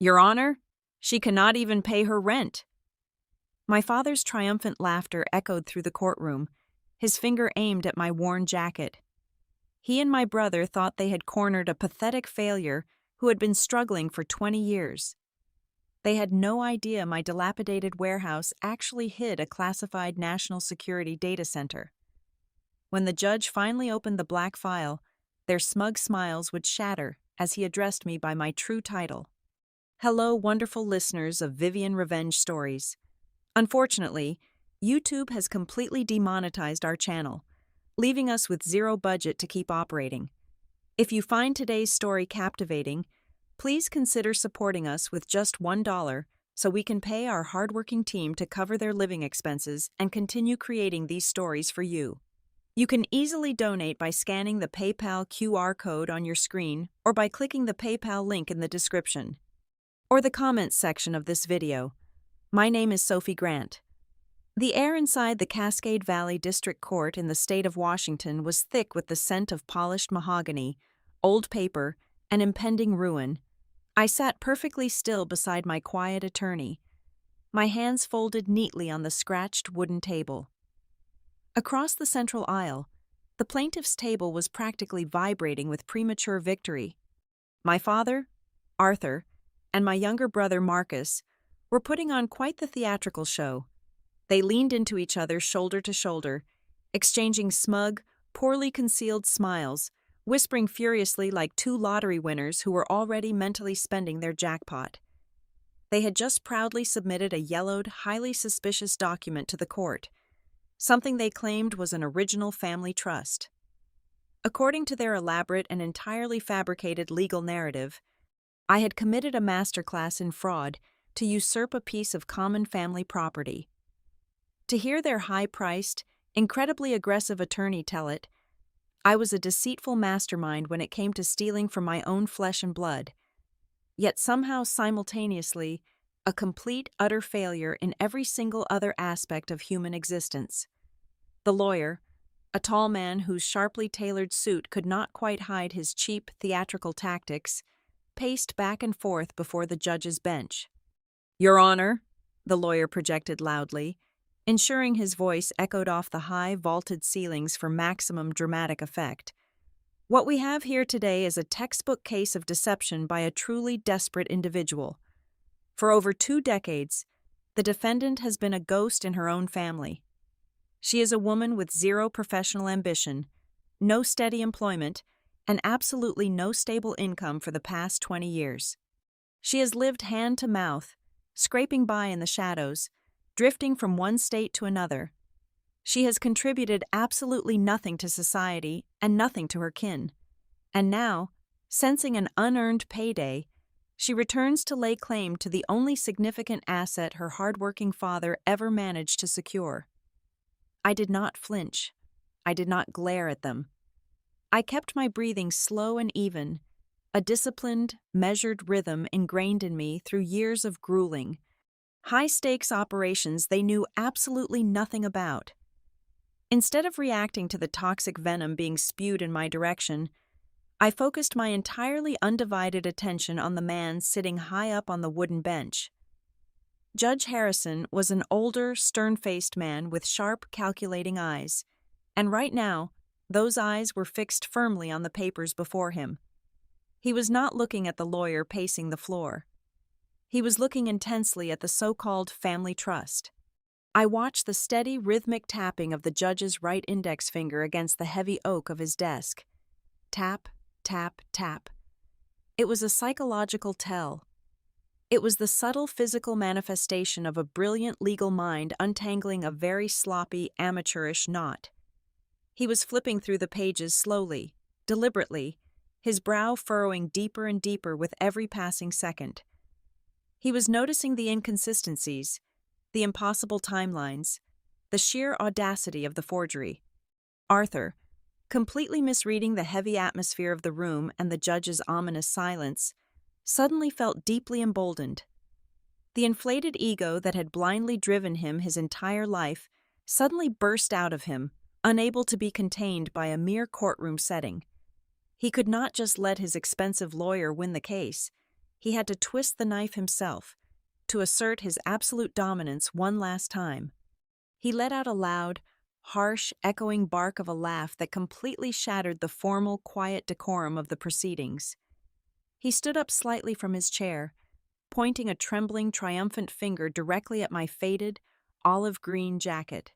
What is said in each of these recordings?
Your Honor, she cannot even pay her rent. My father's triumphant laughter echoed through the courtroom, his finger aimed at my worn jacket. He and my brother thought they had cornered a pathetic failure who had been struggling for 20 years. They had no idea my dilapidated warehouse actually hid a classified national security data center. When the judge finally opened the black file, their smug smiles would shatter as he addressed me by my true title. Hello, wonderful listeners of Vivian Revenge Stories. Unfortunately, YouTube has completely demonetized our channel, leaving us with zero budget to keep operating. If you find today's story captivating, please consider supporting us with just $1 so we can pay our hardworking team to cover their living expenses and continue creating these stories for you. You can easily donate by scanning the PayPal QR code on your screen or by clicking the PayPal link in the description or the comments section of this video. My name is Sophie Grant. The air inside the Cascade Valley District Court in the state of Washington was thick with the scent of polished mahogany, old paper, and impending ruin. I sat perfectly still beside my quiet attorney, my hands folded neatly on the scratched wooden table. Across the central aisle, the plaintiff's table was practically vibrating with premature victory. My father, Arthur, and my younger brother Marcus were putting on quite the theatrical show. They leaned into each other shoulder to shoulder, exchanging smug, poorly concealed smiles, whispering furiously like two lottery winners who were already mentally spending their jackpot. They had just proudly submitted a yellowed, highly suspicious document to the court, something they claimed was an original family trust. According to their elaborate and entirely fabricated legal narrative, I had committed a masterclass in fraud to usurp a piece of common family property. To hear their high-priced, incredibly aggressive attorney tell it, I was a deceitful mastermind when it came to stealing from my own flesh and blood, yet somehow simultaneously a complete, utter failure in every single other aspect of human existence. The lawyer, a tall man whose sharply tailored suit could not quite hide his cheap, theatrical tactics, paced back and forth before the judge's bench. Your Honor, the lawyer projected loudly, ensuring his voice echoed off the high, vaulted ceilings for maximum dramatic effect. What we have here today is a textbook case of deception by a truly desperate individual. For over 2 decades, the defendant has been a ghost in her own family. She is a woman with zero professional ambition, no steady employment, and absolutely no stable income for the past 20 years. She has lived hand to mouth, scraping by in the shadows, drifting from one state to another. She has contributed absolutely nothing to society and nothing to her kin. And now, sensing an unearned payday, she returns to lay claim to the only significant asset her hardworking father ever managed to secure. I did not flinch. I did not glare at them. I kept my breathing slow and even, a disciplined, measured rhythm ingrained in me through years of grueling, high-stakes operations they knew absolutely nothing about. Instead of reacting to the toxic venom being spewed in my direction, I focused my entirely undivided attention on the man sitting high up on the wooden bench. Judge Harrison was an older, stern-faced man with sharp, calculating eyes, and right now, those eyes were fixed firmly on the papers before him. He was not looking at the lawyer pacing the floor. He was looking intensely at the so-called family trust. I watched the steady, rhythmic tapping of the judge's right index finger against the heavy oak of his desk. Tap, tap, tap. It was a psychological tell. It was the subtle physical manifestation of a brilliant legal mind untangling a very sloppy, amateurish knot. He was flipping through the pages slowly, deliberately, his brow furrowing deeper and deeper with every passing second. He was noticing the inconsistencies, the impossible timelines, the sheer audacity of the forgery. Arthur, completely misreading the heavy atmosphere of the room and the judge's ominous silence, suddenly felt deeply emboldened. The inflated ego that had blindly driven him his entire life suddenly burst out of him, unable to be contained by a mere courtroom setting. He could not just let his expensive lawyer win the case. He had to twist the knife himself to assert his absolute dominance one last time. He let out a loud, harsh, echoing bark of a laugh that completely shattered the formal, quiet decorum of the proceedings. He stood up slightly from his chair, pointing a trembling, triumphant finger directly at my faded, olive-green jacket.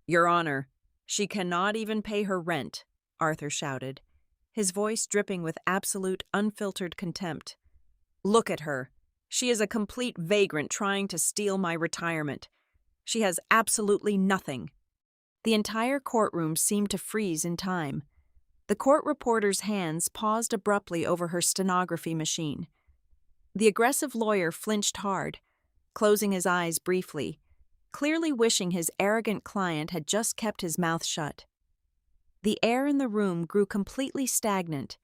"Your Honor, she cannot even pay her rent," Arthur shouted, his voice dripping with absolute, unfiltered contempt. "Look at her. She is a complete vagrant trying to steal my retirement. She has absolutely nothing." The entire courtroom seemed to freeze in time. The court reporter's hands paused abruptly over her stenography machine. The aggressive lawyer flinched hard, closing his eyes briefly, clearly wishing his arrogant client had just kept his mouth shut. The air in the room grew completely stagnant,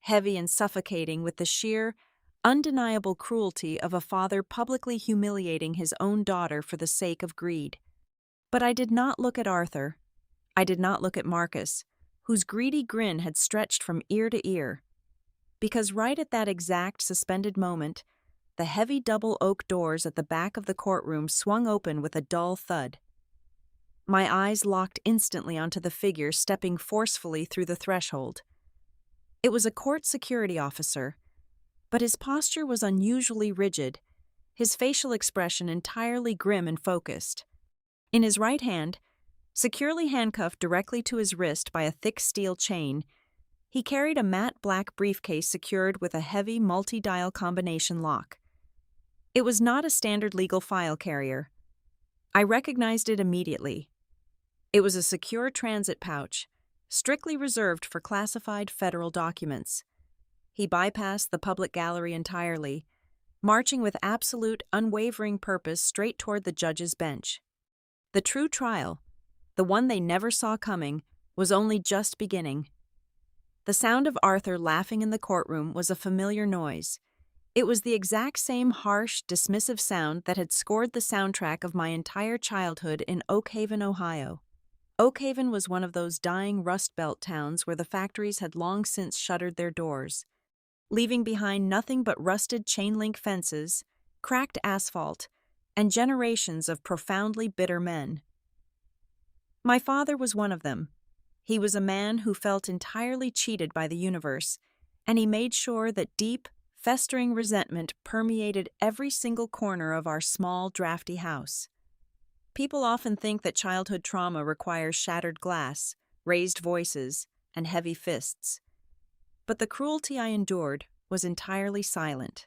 heavy and suffocating with the sheer, undeniable cruelty of a father publicly humiliating his own daughter for the sake of greed. But I did not look at Arthur. I did not look at Marcus, whose greedy grin had stretched from ear to ear. Because right at that exact suspended moment, the heavy double oak doors at the back of the courtroom swung open with a dull thud. My eyes locked instantly onto the figure stepping forcefully through the threshold. It was a court security officer, but his posture was unusually rigid, his facial expression entirely grim and focused. In his right hand, securely handcuffed directly to his wrist by a thick steel chain, he carried a matte black briefcase secured with a heavy multi-dial combination lock. It was not a standard legal file carrier. I recognized it immediately. It was a secure transit pouch, strictly reserved for classified federal documents. He bypassed the public gallery entirely, marching with absolute, unwavering purpose straight toward the judge's bench. The true trial, the one they never saw coming, was only just beginning. The sound of Arthur laughing in the courtroom was a familiar noise. It was the exact same harsh, dismissive sound that had scored the soundtrack of my entire childhood in Oak Haven, Ohio. Oak Haven was one of those dying Rust Belt towns where the factories had long since shuttered their doors, leaving behind nothing but rusted chain-link fences, cracked asphalt, and generations of profoundly bitter men. My father was one of them. He was a man who felt entirely cheated by the universe, and he made sure that deep, festering resentment permeated every single corner of our small, drafty house. People often think that childhood trauma requires shattered glass, raised voices, and heavy fists. But the cruelty I endured was entirely silent.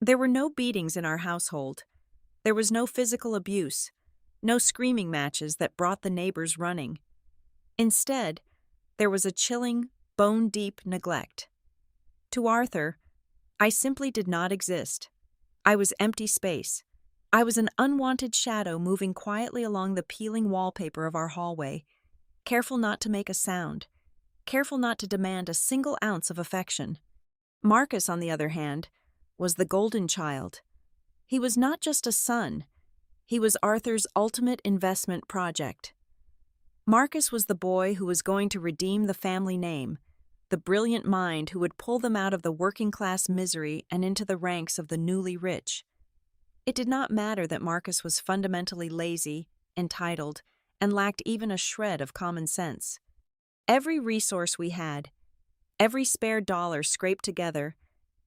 There were no beatings in our household. There was no physical abuse, no screaming matches that brought the neighbors running. Instead, there was a chilling, bone-deep neglect. To Arthur, I simply did not exist. I was empty space. I was an unwanted shadow moving quietly along the peeling wallpaper of our hallway, careful not to make a sound, careful not to demand a single ounce of affection. Marcus, on the other hand, was the golden child. He was not just a son. He was Arthur's ultimate investment project. Marcus was the boy who was going to redeem the family name, the brilliant mind who would pull them out of the working-class misery and into the ranks of the newly rich. It did not matter that Marcus was fundamentally lazy, entitled, and lacked even a shred of common sense. Every resource we had, every spare dollar scraped together,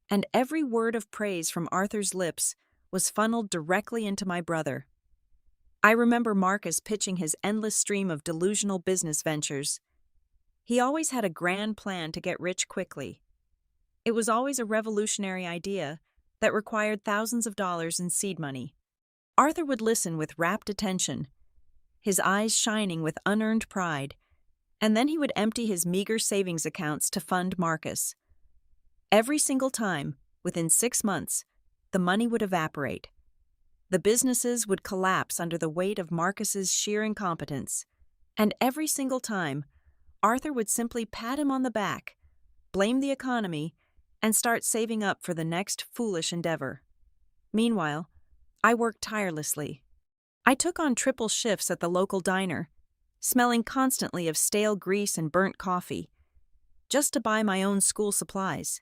and every word of praise from Arthur's lips was funneled directly into my brother. I remember Marcus pitching his endless stream of delusional business ventures. He always had a grand plan to get rich quickly. It was always a revolutionary idea that required thousands of dollars in seed money. Arthur would listen with rapt attention, his eyes shining with unearned pride, and then he would empty his meager savings accounts to fund Marcus. Every single time, within 6 months, the money would evaporate. The businesses would collapse under the weight of Marcus's sheer incompetence, and every single time, Arthur would simply pat him on the back, blame the economy, and start saving up for the next foolish endeavor. Meanwhile, I worked tirelessly. I took on triple shifts at the local diner, smelling constantly of stale grease and burnt coffee, just to buy my own school supplies.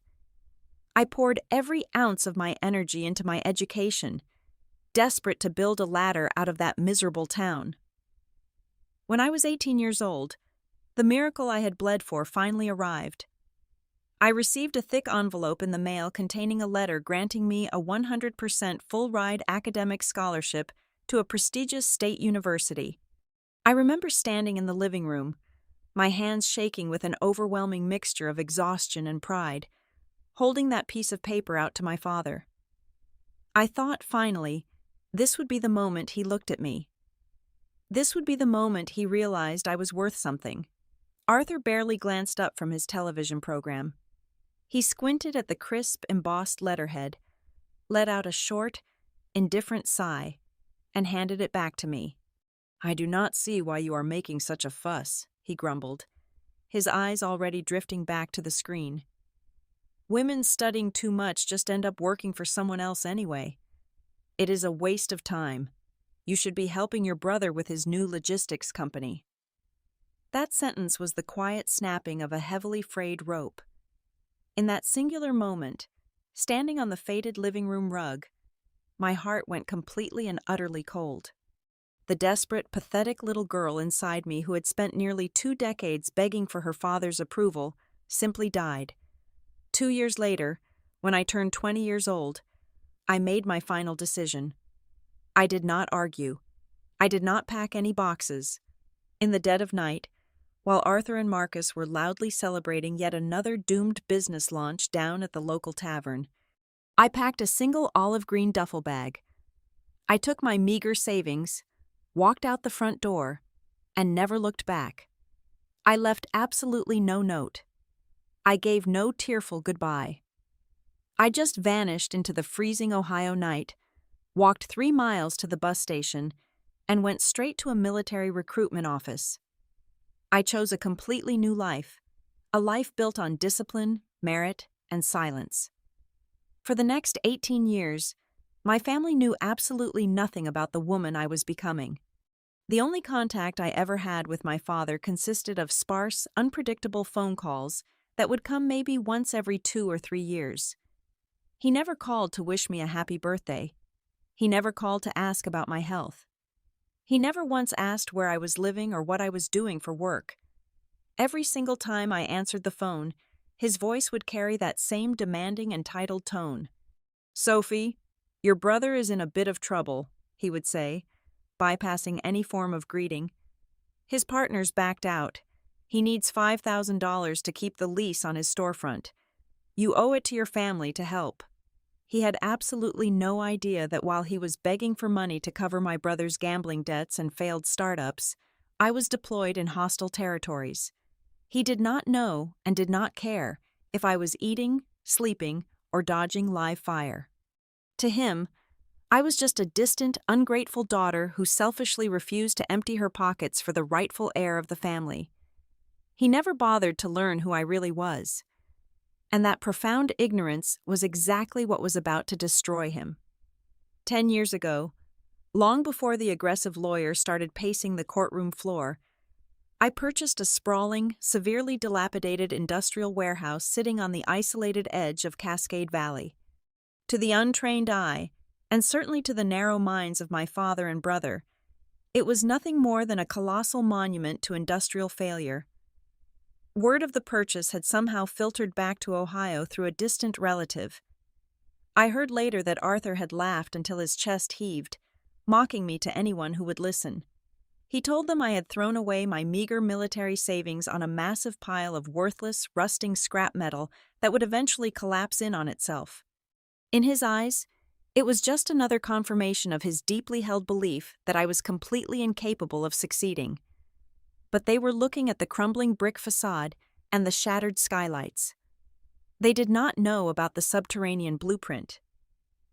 I poured every ounce of my energy into my education, desperate to build a ladder out of that miserable town. When I was 18 years old, the miracle I had bled for finally arrived. I received a thick envelope in the mail containing a letter granting me a 100% full-ride academic scholarship to a prestigious state university. I remember standing in the living room, my hands shaking with an overwhelming mixture of exhaustion and pride, holding that piece of paper out to my father. I thought, finally, this would be the moment he looked at me. This would be the moment he realized I was worth something. Arthur barely glanced up from his television program. He squinted at the crisp, embossed letterhead, let out a short, indifferent sigh, and handed it back to me. "I do not see why you are making such a fuss," he grumbled, his eyes already drifting back to the screen. "Women studying too much just end up working for someone else anyway. It is a waste of time. You should be helping your brother with his new logistics company." That sentence was the quiet snapping of a heavily frayed rope. In that singular moment, standing on the faded living room rug, my heart went completely and utterly cold. The desperate, pathetic little girl inside me who had spent nearly 2 decades begging for her father's approval simply died. 2 years later, when I turned 20 years old, I made my final decision. I did not argue. I did not pack any boxes. In the dead of night, while Arthur and Marcus were loudly celebrating yet another doomed business launch down at the local tavern, I packed a single olive green duffel bag. I took my meager savings, walked out the front door, and never looked back. I left absolutely no note. I gave no tearful goodbye. I just vanished into the freezing Ohio night, walked 3 miles to the bus station, and went straight to a military recruitment office. I chose a completely new life, a life built on discipline, merit, and silence. For the next 18 years, my family knew absolutely nothing about the woman I was becoming. The only contact I ever had with my father consisted of sparse, unpredictable phone calls that would come maybe once every 2 or 3 years. He never called to wish me a happy birthday. He never called to ask about my health. He never once asked where I was living or what I was doing for work. Every single time I answered the phone, his voice would carry that same demanding, entitled tone. "Sophie, your brother is in a bit of trouble," he would say, bypassing any form of greeting. "His partners backed out. He needs $5,000 to keep the lease on his storefront. You owe it to your family to help." He had absolutely no idea that while he was begging for money to cover my brother's gambling debts and failed startups, I was deployed in hostile territories. He did not know and did not care if I was eating, sleeping, or dodging live fire. To him, I was just a distant, ungrateful daughter who selfishly refused to empty her pockets for the rightful heir of the family. He never bothered to learn who I really was. And that profound ignorance was exactly what was about to destroy him. 10 years ago, long before the aggressive lawyer started pacing the courtroom floor, I purchased a sprawling, severely dilapidated industrial warehouse sitting on the isolated edge of Cascade Valley. To the untrained eye, and certainly to the narrow minds of my father and brother, it was nothing more than a colossal monument to industrial failure. Word of the purchase had somehow filtered back to Ohio through a distant relative. I heard later that Arthur had laughed until his chest heaved, mocking me to anyone who would listen. He told them I had thrown away my meager military savings on a massive pile of worthless, rusting scrap metal that would eventually collapse in on itself. In his eyes, it was just another confirmation of his deeply held belief that I was completely incapable of succeeding. But they were looking at the crumbling brick facade and the shattered skylights. They did not know about the subterranean blueprint.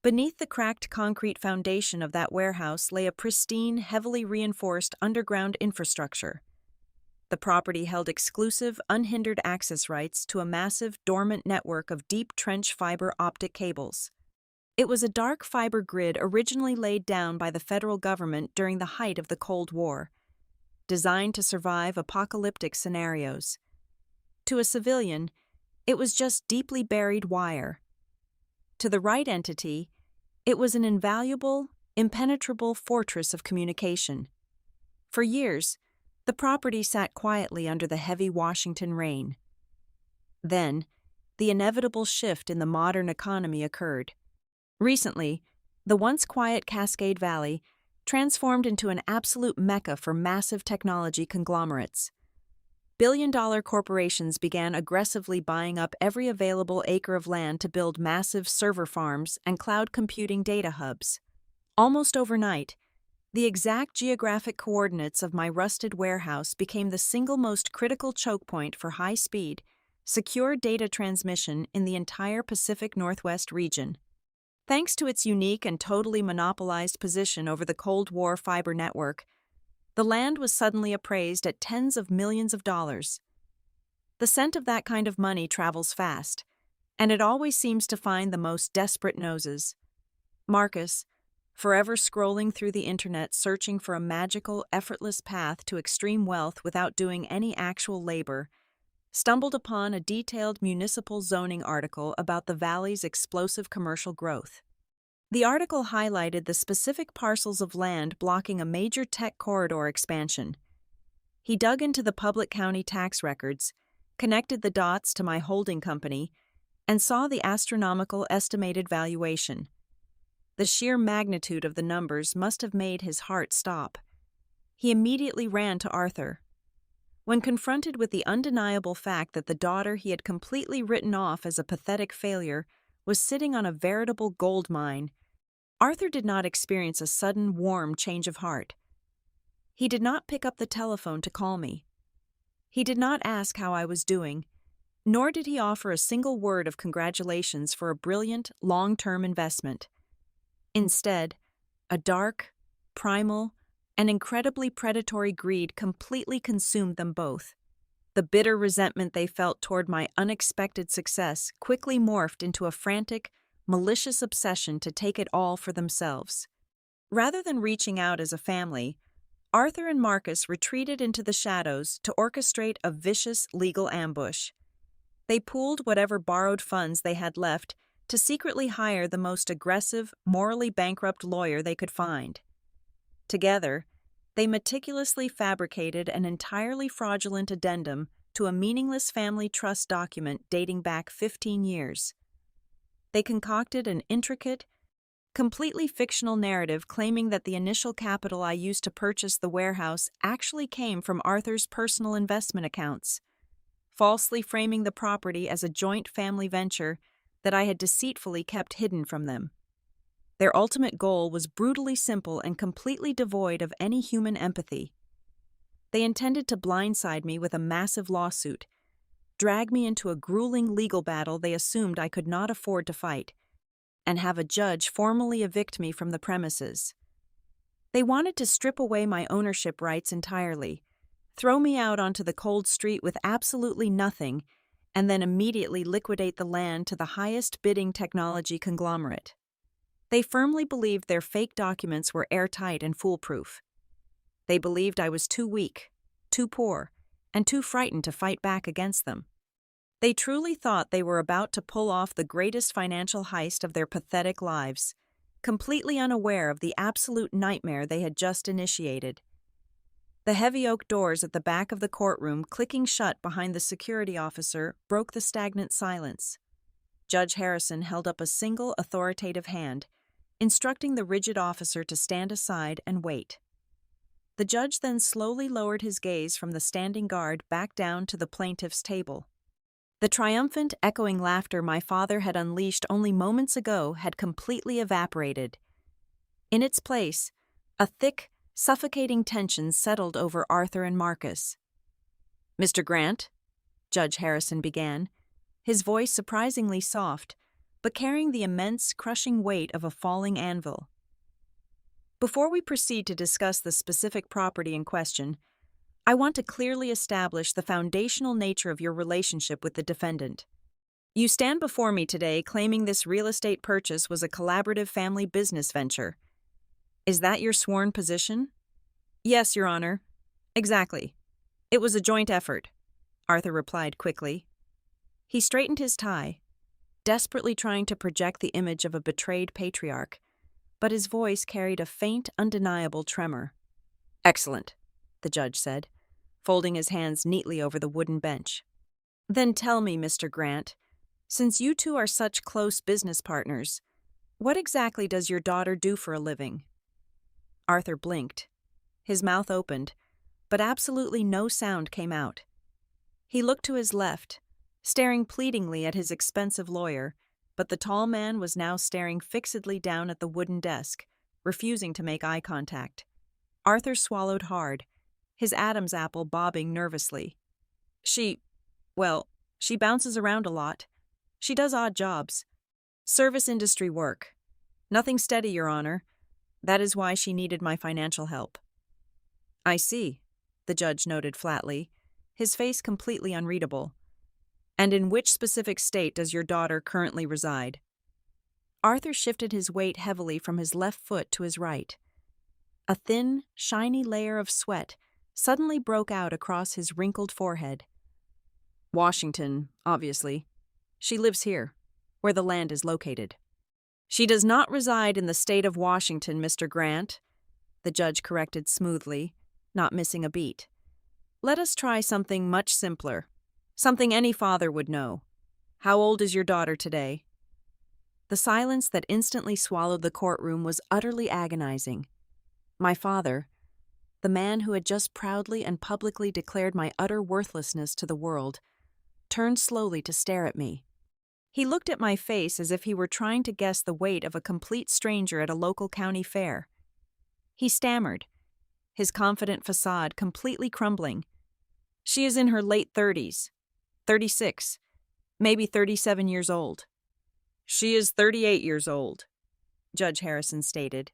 Beneath the cracked concrete foundation of that warehouse lay a pristine, heavily reinforced underground infrastructure. The property held exclusive, unhindered access rights to a massive, dormant network of deep trench fiber optic cables. It was a dark fiber grid originally laid down by the federal government during the height of the Cold War, designed to survive apocalyptic scenarios. To a civilian, it was just deeply buried wire, To the right entity, it was an invaluable, impenetrable fortress of communication. For years, the property sat quietly under the heavy Washington rain. Then, the inevitable shift in the modern economy occurred. Recently, the once quiet Cascade Valley transformed into an absolute mecca for massive technology conglomerates. Billion-dollar corporations began aggressively buying up every available acre of land to build massive server farms and cloud computing data hubs. Almost overnight, the exact geographic coordinates of my rusted warehouse became the single most critical choke point for high-speed, secure data transmission in the entire Pacific Northwest region. Thanks to its unique and totally monopolized position over the Cold War fiber network, the land was suddenly appraised at tens of millions of dollars. The scent of that kind of money travels fast, and it always seems to find the most desperate noses. Marcus, forever scrolling through the internet searching for a magical, effortless path to extreme wealth without doing any actual labor, stumbled upon a detailed municipal zoning article about the valley's explosive commercial growth. The article highlighted the specific parcels of land blocking a major tech corridor expansion. He dug into the public county tax records, connected the dots to my holding company, and saw the astronomical estimated valuation. The sheer magnitude of the numbers must have made his heart stop. He immediately ran to Arthur. When confronted with the undeniable fact that the daughter he had completely written off as a pathetic failure was sitting on a veritable gold mine, Arthur did not experience a sudden, warm change of heart. He did not pick up the telephone to call me. He did not ask how I was doing, nor did he offer a single word of congratulations for a brilliant, long-term investment. Instead, a dark, primal, and incredibly predatory greed completely consumed them both. The bitter resentment they felt toward my unexpected success quickly morphed into a frantic, malicious obsession to take it all for themselves. Rather than reaching out as a family, Arthur and Marcus retreated into the shadows to orchestrate a vicious legal ambush. They pooled whatever borrowed funds they had left to secretly hire the most aggressive, morally bankrupt lawyer they could find. Together, they meticulously fabricated an entirely fraudulent addendum to a meaningless family trust document dating back 15 years. They concocted an intricate, completely fictional narrative claiming that the initial capital I used to purchase the warehouse actually came from Arthur's personal investment accounts, falsely framing the property as a joint family venture that I had deceitfully kept hidden from them. Their ultimate goal was brutally simple and completely devoid of any human empathy. They intended to blindside me with a massive lawsuit, drag me into a grueling legal battle they assumed I could not afford to fight, and have a judge formally evict me from the premises. They wanted to strip away my ownership rights entirely, throw me out onto the cold street with absolutely nothing, and then immediately liquidate the land to the highest bidding technology conglomerate. They firmly believed their fake documents were airtight and foolproof. They believed I was too weak, too poor, and too frightened to fight back against them. They truly thought they were about to pull off the greatest financial heist of their pathetic lives, completely unaware of the absolute nightmare they had just initiated. The heavy oak doors at the back of the courtroom clicking shut behind the security officer broke the stagnant silence. Judge Harrison held up a single authoritative hand, instructing the rigid officer to stand aside and wait. The judge then slowly lowered his gaze from the standing guard back down to the plaintiff's table. The triumphant, echoing laughter my father had unleashed only moments ago had completely evaporated. In its place, a thick, suffocating tension settled over Arthur and Marcus. "Mr. Grant," Judge Harrison began, his voice surprisingly soft, but carrying the immense, crushing weight of a falling anvil. "Before we proceed to discuss the specific property in question, I want to clearly establish the foundational nature of your relationship with the defendant. You stand before me today claiming this real estate purchase was a collaborative family business venture. Is that your sworn position?" "Yes, Your Honor. Exactly. It was a joint effort," Arthur replied quickly. He straightened his tie, desperately trying to project the image of a betrayed patriarch, but his voice carried a faint, undeniable tremor. "Excellent," the judge said, folding his hands neatly over the wooden bench. "Then tell me, Mr. Grant, since you two are such close business partners, what exactly does your daughter do for a living?" Arthur blinked. His mouth opened, but absolutely no sound came out. He looked to his left, staring pleadingly at his expensive lawyer, but the tall man was now staring fixedly down at the wooden desk, refusing to make eye contact. Arthur swallowed hard, his Adam's apple bobbing nervously. She bounces around a lot. She does odd jobs. Service industry work. Nothing steady, Your Honor. That is why she needed my financial help." "I see," the judge noted flatly, his face completely unreadable. "And in which specific state does your daughter currently reside?" Arthur shifted his weight heavily from his left foot to his right. A thin, shiny layer of sweat suddenly broke out across his wrinkled forehead. "Washington, obviously. She lives here, where the land is located." "She does not reside in the state of Washington, Mr. Grant," the judge corrected smoothly, not missing a beat. "Let us try something much simpler, something any father would know. How old is your daughter today?" The silence that instantly swallowed the courtroom was utterly agonizing. My father, the man who had just proudly and publicly declared my utter worthlessness to the world, turned slowly to stare at me. He looked at my face as if he were trying to guess the weight of a complete stranger at a local county fair. He stammered, his confident facade completely crumbling. "She is in her late 30s, 36, maybe 37 years old." "She is 38 years old," Judge Harrison stated,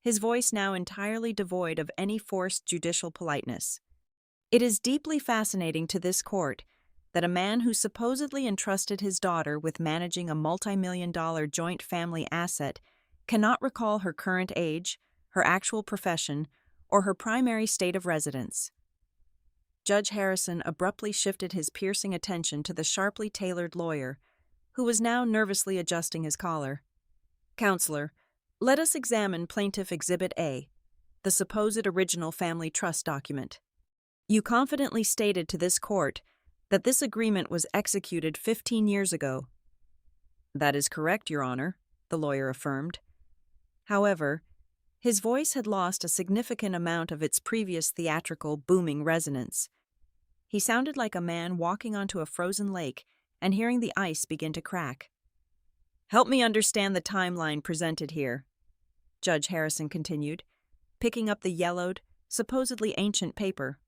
his voice now entirely devoid of any forced judicial politeness. "It is deeply fascinating to this court that a man who supposedly entrusted his daughter with managing a multi-million-dollar joint family asset cannot recall her current age, her actual profession, or her primary state of residence." Judge Harrison abruptly shifted his piercing attention to the sharply tailored lawyer, who was now nervously adjusting his collar. "Counselor, let us examine Plaintiff Exhibit A, the supposed original family trust document. You confidently stated to this court that this agreement was executed 15 years ago." "That is correct, Your Honor," the lawyer affirmed. However, his voice had lost a significant amount of its previous theatrical, booming resonance. He sounded like a man walking onto a frozen lake and hearing the ice begin to crack. "Help me understand the timeline presented here," Judge Harrison continued, picking up the yellowed, supposedly ancient paper.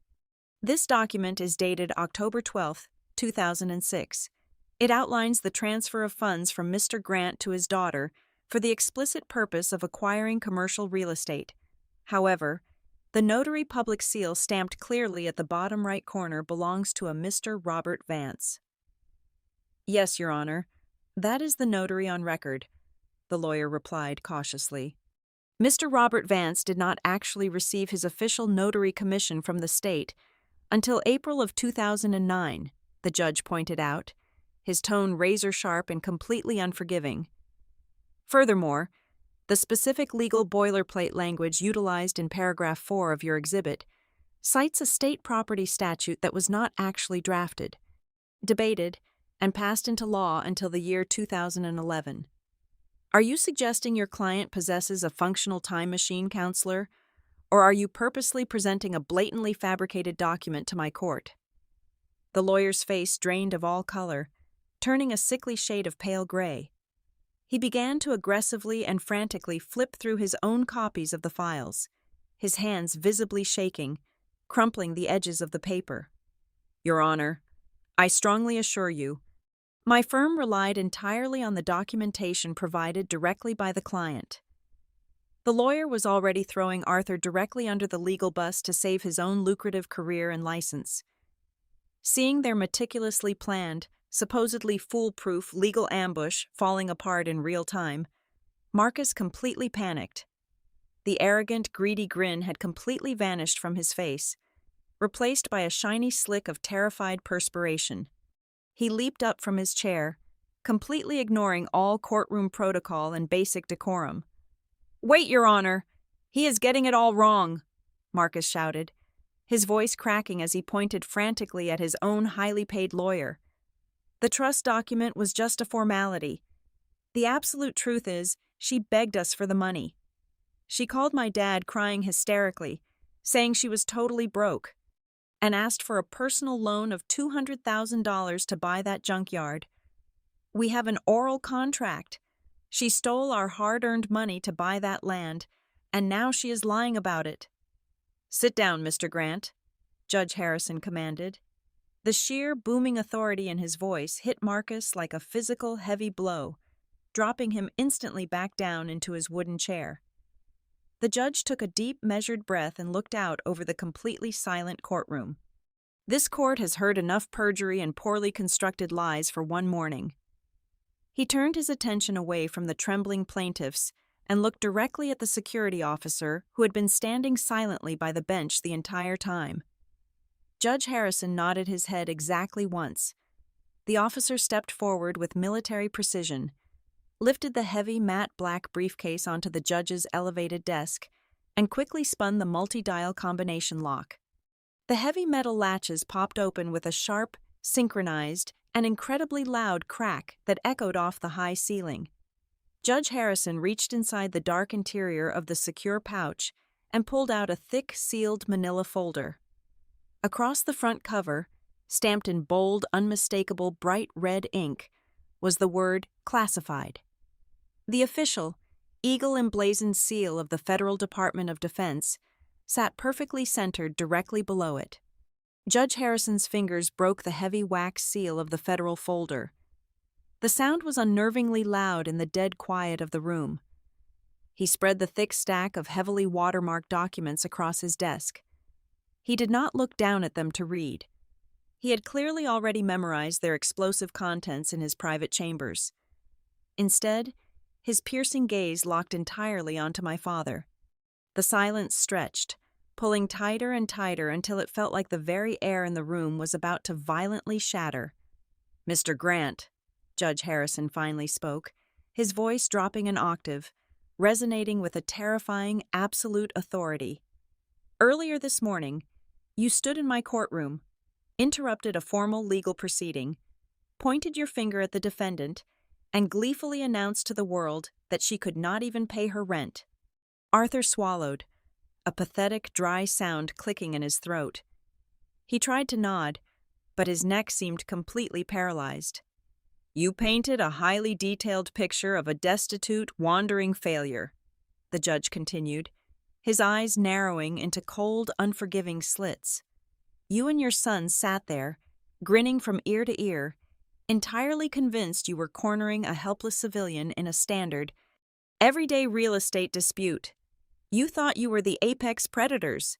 "This document is dated October 12, 2006. It outlines the transfer of funds from Mr. Grant to his daughter for the explicit purpose of acquiring commercial real estate. However, the notary public seal stamped clearly at the bottom right corner belongs to a Mr. Robert Vance." "Yes, Your Honor, that is the notary on record," the lawyer replied cautiously. "Mr. Robert Vance did not actually receive his official notary commission from the state until April of 2009, the judge pointed out, his tone razor-sharp and completely unforgiving. Furthermore, the specific legal boilerplate language utilized in paragraph 4 of your exhibit cites a state property statute that was not actually drafted, debated, and passed into law until the year 2011. Are you suggesting your client possesses a functional time machine, counselor, or are you purposely presenting a blatantly fabricated document to my court?" The lawyer's face drained of all color, turning a sickly shade of pale gray. He began to aggressively and frantically flip through his own copies of the files, his hands visibly shaking, crumpling the edges of the paper. "Your Honor, I strongly assure you, my firm relied entirely on the documentation provided directly by the client." The lawyer was already throwing Arthur directly under the legal bus to save his own lucrative career and license. Seeing their meticulously planned, supposedly foolproof legal ambush falling apart in real time, Marcus completely panicked. The arrogant, greedy grin had completely vanished from his face, replaced by a shiny slick of terrified perspiration. He leaped up from his chair, completely ignoring all courtroom protocol and basic decorum. "Wait, Your Honor! He is getting it all wrong!" Marcus shouted, his voice cracking as he pointed frantically at his own highly paid lawyer. The trust document was just a formality. The absolute truth is, she begged us for the money. She called my dad crying hysterically, saying she was totally broke, and asked for a personal loan of $200,000 to buy that junkyard. We have an oral contract. She stole our hard-earned money to buy that land, and now she is lying about it. "Sit down, Mr. Grant," Judge Harrison commanded. The sheer, booming authority in his voice hit Marcus like a physical, heavy blow, dropping him instantly back down into his wooden chair. The judge took a deep, measured breath and looked out over the completely silent courtroom. This court has heard enough perjury and poorly constructed lies for one morning. He turned his attention away from the trembling plaintiffs and looked directly at the security officer who had been standing silently by the bench the entire time. Judge Harrison nodded his head exactly once. The officer stepped forward with military precision, lifted the heavy matte black briefcase onto the judge's elevated desk, and quickly spun the multi-dial combination lock. The heavy metal latches popped open with a sharp, synchronized, and incredibly loud crack that echoed off the high ceiling. Judge Harrison reached inside the dark interior of the secure pouch and pulled out a thick, sealed manila folder. Across the front cover, stamped in bold, unmistakable, bright red ink, was the word "classified." The official, eagle-emblazoned seal of the Federal Department of Defense sat perfectly centered directly below it. Judge Harrison's fingers broke the heavy wax seal of the federal folder. The sound was unnervingly loud in the dead quiet of the room. He spread the thick stack of heavily watermarked documents across his desk. He did not look down at them to read. He had clearly already memorized their explosive contents in his private chambers. Instead, his piercing gaze locked entirely onto my father. The silence stretched, pulling tighter and tighter until it felt like the very air in the room was about to violently shatter. "Mr. Grant," Judge Harrison finally spoke, his voice dropping an octave, resonating with a terrifying, absolute authority. "Earlier this morning, you stood in my courtroom, interrupted a formal legal proceeding, pointed your finger at the defendant, and gleefully announced to the world that she could not even pay her rent." Arthur swallowed, a pathetic, dry sound clicking in his throat. He tried to nod, but his neck seemed completely paralyzed. "You painted a highly detailed picture of a destitute, wandering failure," the judge continued, his eyes narrowing into cold, unforgiving slits. "You and your son sat there, grinning from ear to ear, entirely convinced you were cornering a helpless civilian in a standard, everyday real estate dispute. You thought you were the apex predators.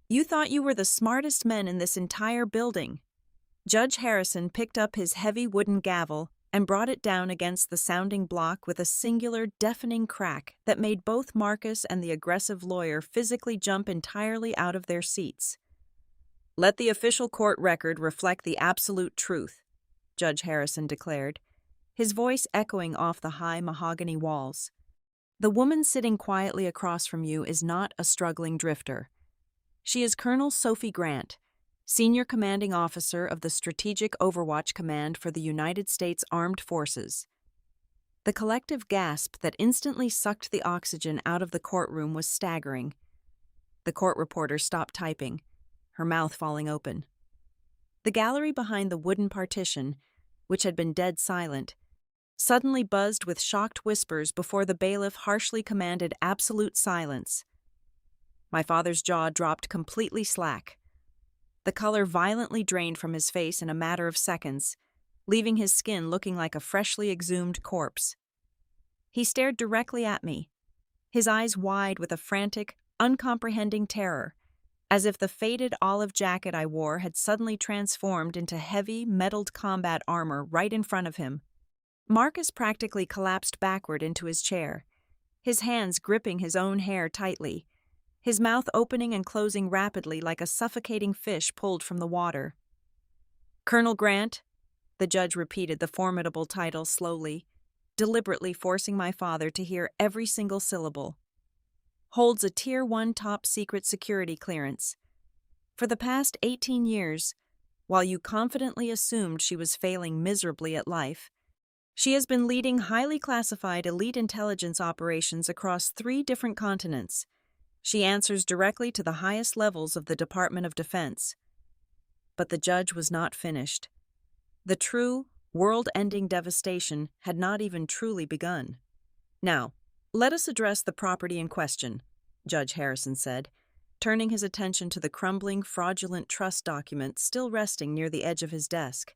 You thought you were the smartest men in this entire building." Judge Harrison picked up his heavy wooden gavel and brought it down against the sounding block with a singular, deafening crack that made both Marcus and the aggressive lawyer physically jump entirely out of their seats. "Let the official court record reflect the absolute truth," Judge Harrison declared, his voice echoing off the high mahogany walls. "The woman sitting quietly across from you is not a struggling drifter. She is Colonel Sophie Grant, Senior Commanding Officer of the Strategic Overwatch Command for the United States Armed Forces." The collective gasp that instantly sucked the oxygen out of the courtroom was staggering. The court reporter stopped typing, her mouth falling open. The gallery behind the wooden partition, which had been dead silent, suddenly buzzed with shocked whispers before the bailiff harshly commanded absolute silence. My father's jaw dropped completely slack. The color violently drained from his face in a matter of seconds, leaving his skin looking like a freshly exhumed corpse. He stared directly at me, his eyes wide with a frantic, uncomprehending terror, as if the faded olive jacket I wore had suddenly transformed into heavy, metalled combat armor right in front of him. Marcus practically collapsed backward into his chair, his hands gripping his own hair tightly, his mouth opening and closing rapidly like a suffocating fish pulled from the water. "Colonel Grant," The judge repeated the formidable title slowly, deliberately forcing my father to hear every single syllable. Holds a Tier 1 top secret security clearance. For the past 18 years, while you confidently assumed she was failing miserably at life, she has been leading highly classified elite intelligence operations across 3 different continents. She answers directly to the highest levels of the Department of Defense. But the judge was not finished. The true, world-ending devastation had not even truly begun. Now, let us address the property in question, Judge Harrison said, turning his attention to the crumbling, fraudulent trust document still resting near the edge of his desk.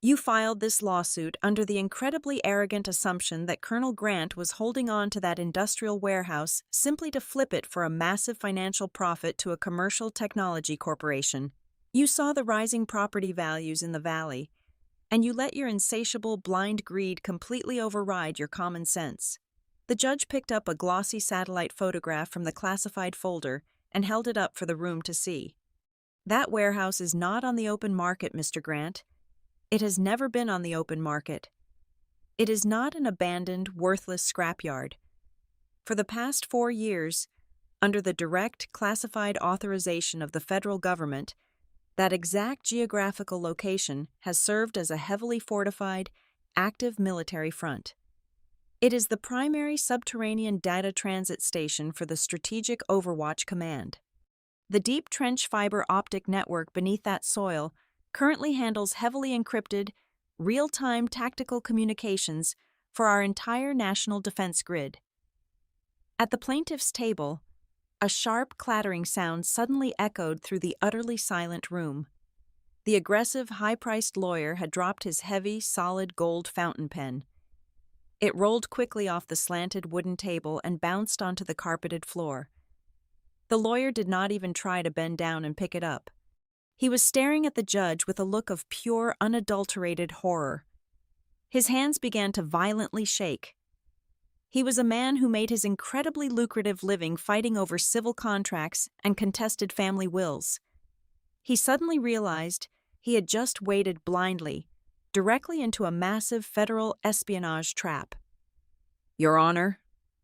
You filed this lawsuit under the incredibly arrogant assumption that Colonel Grant was holding on to that industrial warehouse simply to flip it for a massive financial profit to a commercial technology corporation. You saw the rising property values in the valley, and you let your insatiable, blind greed completely override your common sense. The judge picked up a glossy satellite photograph from the classified folder and held it up for the room to see. That warehouse is not on the open market, Mr. Grant. It has never been on the open market. It is not an abandoned, worthless scrapyard. For the past 4 years, under the direct classified authorization of the federal government, that exact geographical location has served as a heavily fortified, active military front. It is the primary subterranean data transit station for the Strategic Overwatch Command. The deep trench fiber optic network beneath that soil currently handles heavily encrypted, real-time tactical communications for our entire national defense grid. At the plaintiff's table, a sharp clattering sound suddenly echoed through the utterly silent room. The aggressive, high-priced lawyer had dropped his heavy, solid gold fountain pen. It rolled quickly off the slanted wooden table and bounced onto the carpeted floor. The lawyer did not even try to bend down and pick it up. He was staring at the judge with a look of pure, unadulterated horror. His hands began to violently shake. He was a man who made his incredibly lucrative living fighting over civil contracts and contested family wills. He suddenly realized he had just waded blindly, directly into a massive federal espionage trap. "Your Honor,"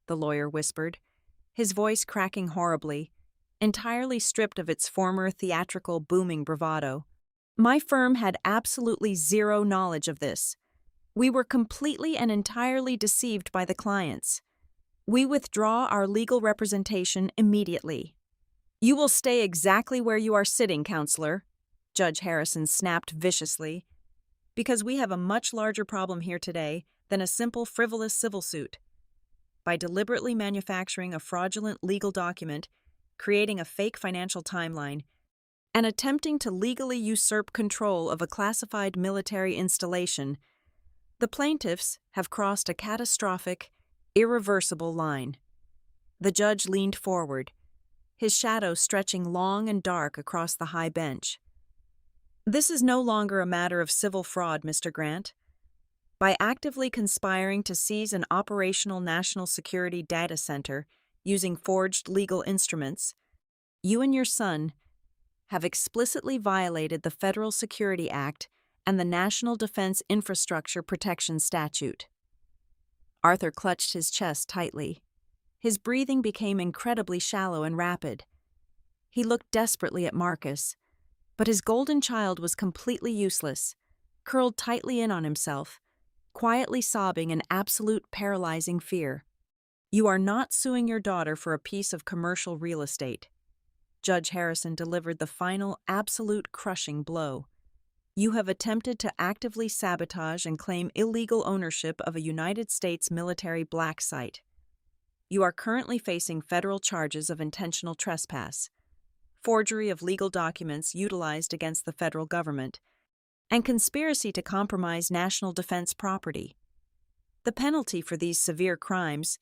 the lawyer whispered, his voice cracking horribly, entirely stripped of its former theatrical booming bravado. "My firm had absolutely zero knowledge of this. We were completely and entirely deceived by the clients. We withdraw our legal representation immediately." "You will stay exactly where you are sitting, Counselor," Judge Harrison snapped viciously, "because we have a much larger problem here today than a simple frivolous civil suit. By deliberately manufacturing a fraudulent legal document, creating a fake financial timeline, and attempting to legally usurp control of a classified military installation, the plaintiffs have crossed a catastrophic, irreversible line." The judge leaned forward, his shadow stretching long and dark across the high bench. "This is no longer a matter of civil fraud, Mr. Grant. By actively conspiring to seize an operational national security data center using forged legal instruments, you and your son have explicitly violated the Federal Security Act and the National Defense Infrastructure Protection Statute." Arthur clutched his chest tightly. His breathing became incredibly shallow and rapid. He looked desperately at Marcus, but his golden child was completely useless, curled tightly in on himself, quietly sobbing in absolute paralyzing fear. "You are not suing your daughter for a piece of commercial real estate." Judge Harrison delivered the final, absolute crushing blow. "You have attempted to actively sabotage and claim illegal ownership of a United States military black site. You are currently facing federal charges of intentional trespass, forgery of legal documents utilized against the federal government, and conspiracy to compromise national defense property. The penalty for these severe crimes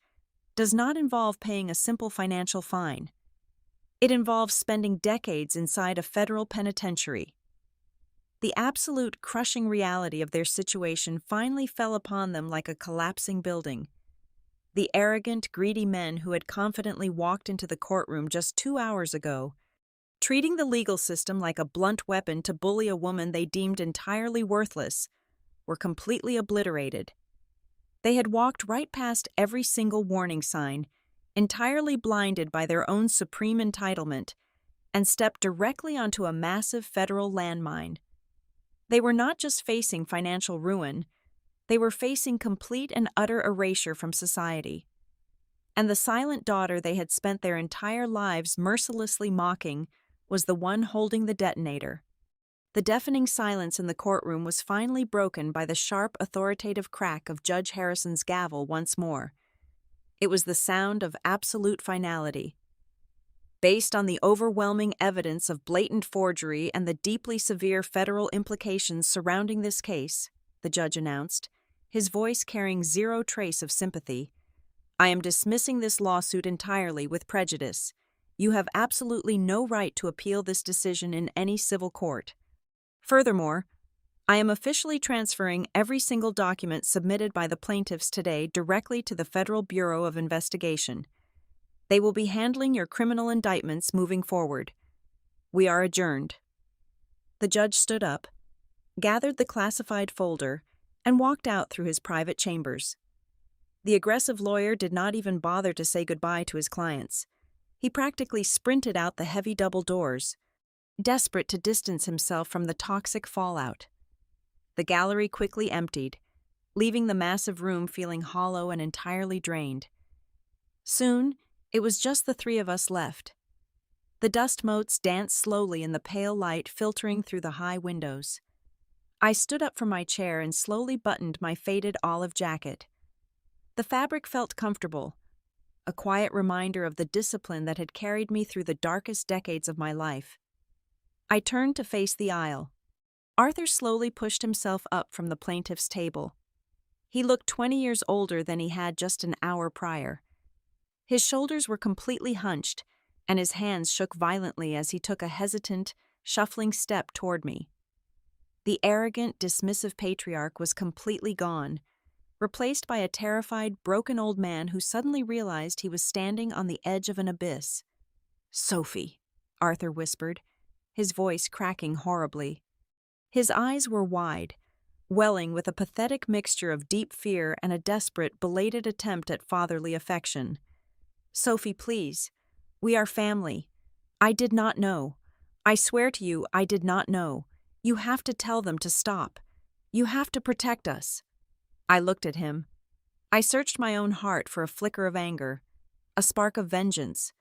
does not involve paying a simple financial fine. It involves spending decades inside a federal penitentiary." The absolute crushing reality of their situation finally fell upon them like a collapsing building. The arrogant, greedy men who had confidently walked into the courtroom just 2 hours ago, treating the legal system like a blunt weapon to bully a woman they deemed entirely worthless, were completely obliterated. They had walked right past every single warning sign, entirely blinded by their own supreme entitlement, and stepped directly onto a massive federal landmine. They were not just facing financial ruin, they were facing complete and utter erasure from society. And the silent daughter they had spent their entire lives mercilessly mocking was the one holding the detonator. The deafening silence in the courtroom was finally broken by the sharp, authoritative crack of Judge Harrison's gavel once more. It was the sound of absolute finality. Based on the overwhelming evidence of blatant forgery and the deeply severe federal implications surrounding this case, the judge announced, his voice carrying zero trace of sympathy, I am dismissing this lawsuit entirely with prejudice. You have absolutely no right to appeal this decision in any civil court. Furthermore, I am officially transferring every single document submitted by the plaintiffs today directly to the Federal Bureau of Investigation. They will be handling your criminal indictments moving forward. We are adjourned. The judge stood up, gathered the classified folder, and walked out through his private chambers. The aggressive lawyer did not even bother to say goodbye to his clients. He practically sprinted out the heavy double doors, desperate to distance himself from the toxic fallout. The gallery quickly emptied, leaving the massive room feeling hollow and entirely drained. Soon, it was just the three of us left. The dust motes danced slowly in the pale light filtering through the high windows. I stood up from my chair and slowly buttoned my faded olive jacket. The fabric felt comfortable, a quiet reminder of the discipline that had carried me through the darkest decades of my life. I turned to face the aisle. Arthur slowly pushed himself up from the plaintiff's table. He looked 20 years older than he had just an hour prior. His shoulders were completely hunched, and his hands shook violently as he took a hesitant, shuffling step toward me. The arrogant, dismissive patriarch was completely gone, replaced by a terrified, broken old man who suddenly realized he was standing on the edge of an abyss. "Sophie," Arthur whispered, his voice cracking horribly. His eyes were wide, welling with a pathetic mixture of deep fear and a desperate, belated attempt at fatherly affection. "Sophie, please. We are family. I did not know. I swear to you, I did not know. You have to tell them to stop. You have to protect us." I looked at him. I searched my own heart for a flicker of anger, a spark of vengeance,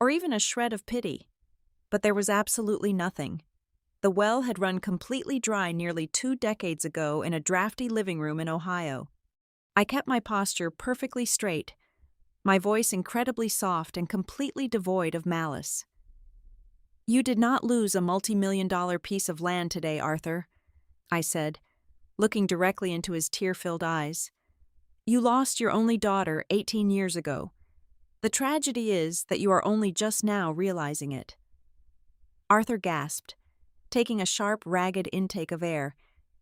or even a shred of pity. But there was absolutely nothing. The well had run completely dry nearly 2 decades ago in a drafty living room in Ohio. I kept my posture perfectly straight, my voice incredibly soft and completely devoid of malice. "You did not lose a multi-million-dollar piece of land today, Arthur," I said, looking directly into his tear-filled eyes. "You lost your only daughter 18 years ago. The tragedy is that you are only just now realizing it." Arthur gasped, taking a sharp, ragged intake of air,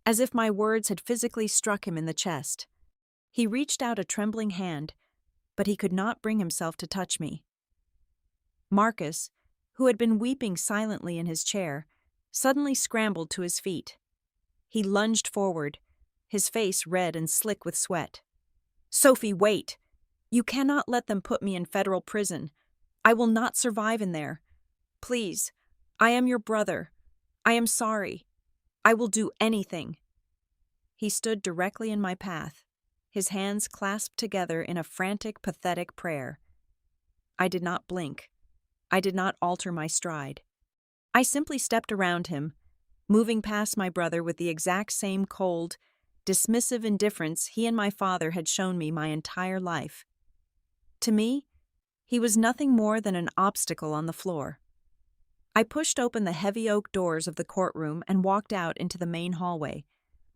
as if my words had physically struck him in the chest. He reached out a trembling hand, but he could not bring himself to touch me. Marcus, who had been weeping silently in his chair, suddenly scrambled to his feet. He lunged forward, his face red and slick with sweat. "Sophie, wait! You cannot let them put me in federal prison. I will not survive in there. Please, I am your brother. I am sorry. I will do anything." He stood directly in my path, his hands clasped together in a frantic, pathetic prayer. I did not blink. I did not alter my stride. I simply stepped around him, moving past my brother with the exact same cold, dismissive indifference he and my father had shown me my entire life. To me, he was nothing more than an obstacle on the floor. I pushed open the heavy oak doors of the courtroom and walked out into the main hallway,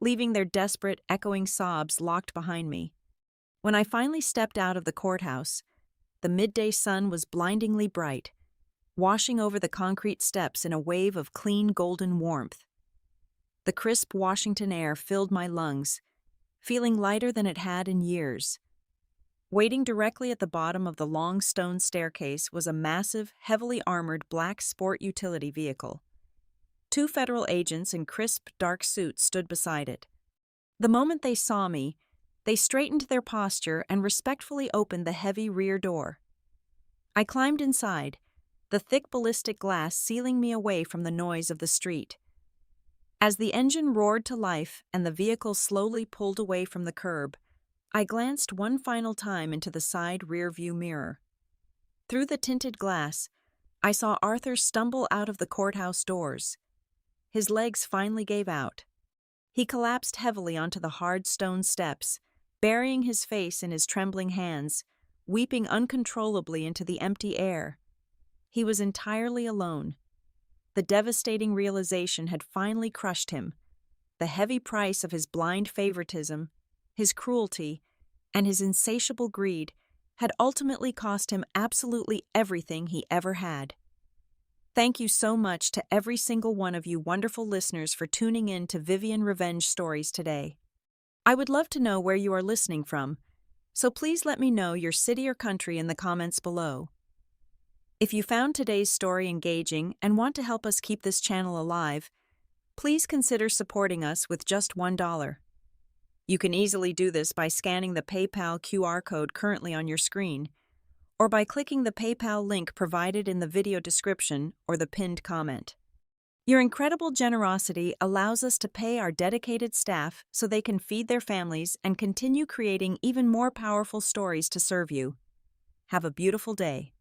leaving their desperate, echoing sobs locked behind me. When I finally stepped out of the courthouse, the midday sun was blindingly bright, washing over the concrete steps in a wave of clean golden warmth. The crisp Washington air filled my lungs, feeling lighter than it had in years. Waiting directly at the bottom of the long stone staircase was a massive, heavily armored black sport utility vehicle. 2 federal agents in crisp, dark suits stood beside it. The moment they saw me, they straightened their posture and respectfully opened the heavy rear door. I climbed inside, the thick ballistic glass sealing me away from the noise of the street. As the engine roared to life and the vehicle slowly pulled away from the curb, I glanced one final time into the side rear-view mirror. Through the tinted glass, I saw Arthur stumble out of the courthouse doors. His legs finally gave out. He collapsed heavily onto the hard stone steps, burying his face in his trembling hands, weeping uncontrollably into the empty air. He was entirely alone. The devastating realization had finally crushed him. The heavy price of his blind favoritism, his cruelty, and his insatiable greed had ultimately cost him absolutely everything he ever had. Thank you so much to every single one of you wonderful listeners for tuning in to Vivian Revenge Stories today. I would love to know where you are listening from, so please let me know your city or country in the comments below. If you found today's story engaging and want to help us keep this channel alive, please consider supporting us with just $1. You can easily do this by scanning the PayPal QR code currently on your screen, or by clicking the PayPal link provided in the video description or the pinned comment. Your incredible generosity allows us to pay our dedicated staff so they can feed their families and continue creating even more powerful stories to serve you. Have a beautiful day.